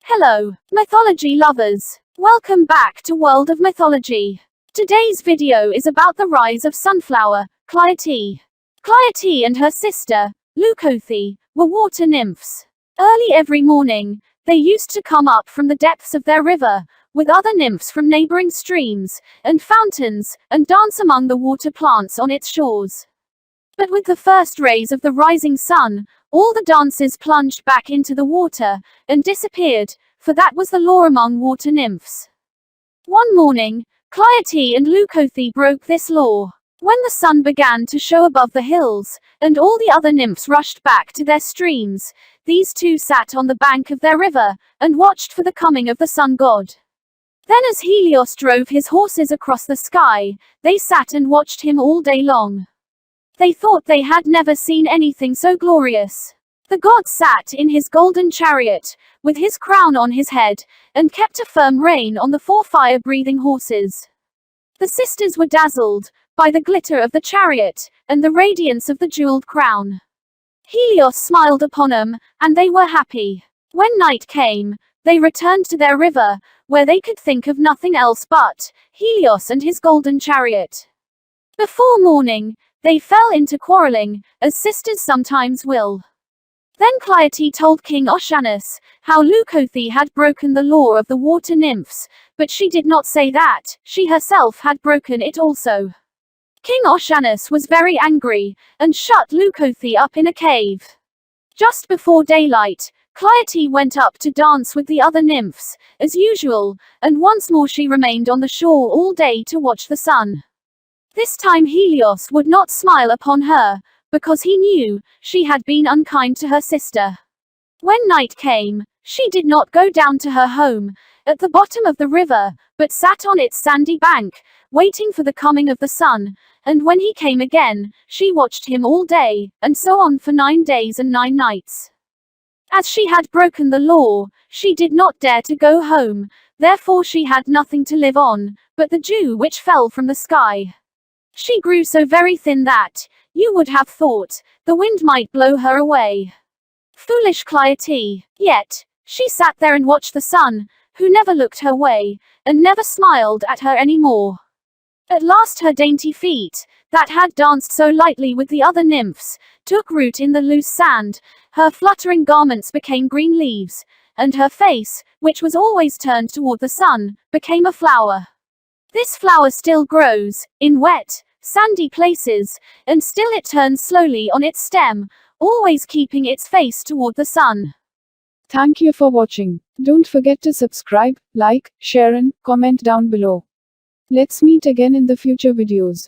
Hello, mythology lovers. Welcome back to World of Mythology. Today's video is about the rise of sunflower, Clytie. Clytie and her sister, Clytie, were water nymphs. Early every morning, they used to come up from the depths of their river, with other nymphs from neighboring streams and fountains, and dance among the water plants on its shores. But with the first rays of the rising sun, all the dances plunged back into the water, and disappeared, for that was the law among water nymphs. One morning, Clytie and Clytie broke this law. When the sun began to show above the hills, and all the other nymphs rushed back to their streams, these two sat on the bank of their river, and watched for the coming of the sun god. Then as Helios drove his horses across the sky, they sat and watched him all day long. They thought they had never seen anything so glorious. The god sat in his golden chariot, with his crown on his head, and kept a firm rein on the four fire-breathing horses. The sisters were dazzled by the glitter of the chariot, and the radiance of the jeweled crown. Helios smiled upon them, and they were happy. When night came, they returned to their river, where they could think of nothing else but Helios and his golden chariot. Before morning, they fell into quarreling, as sisters sometimes will. Then Clytie told King Oceanus how Clytie had broken the law of the water nymphs, but she did not say that she herself had broken it also. King Oceanus was very angry, and shut Clytie up in a cave. Just before daylight, Clytie went up to dance with the other nymphs, as usual, and once more she remained on the shore all day to watch the sun. This time Helios would not smile upon her, because he knew she had been unkind to her sister. When night came, she did not go down to her home, at the bottom of the river, but sat on its sandy bank, waiting for the coming of the sun, and when he came again, she watched him all day, and so on for 9 days and 9 nights. As she had broken the law, she did not dare to go home, therefore she had nothing to live on, but the dew which fell from the sky. She grew so very thin that, you would have thought, the wind might blow her away. Foolish Clytie! Yet, she sat there and watched the sun, who never looked her way, and never smiled at her any more. At last her dainty feet, that had danced so lightly with the other nymphs, took root in the loose sand, her fluttering garments became green leaves, and her face, which was always turned toward the sun, became a flower. This flower still grows, in wet, sandy places, and still it turns slowly on its stem, always keeping its face toward the sun. Thank you for watching. Don't forget to subscribe, like, share and comment down below. Let's meet again in the future videos.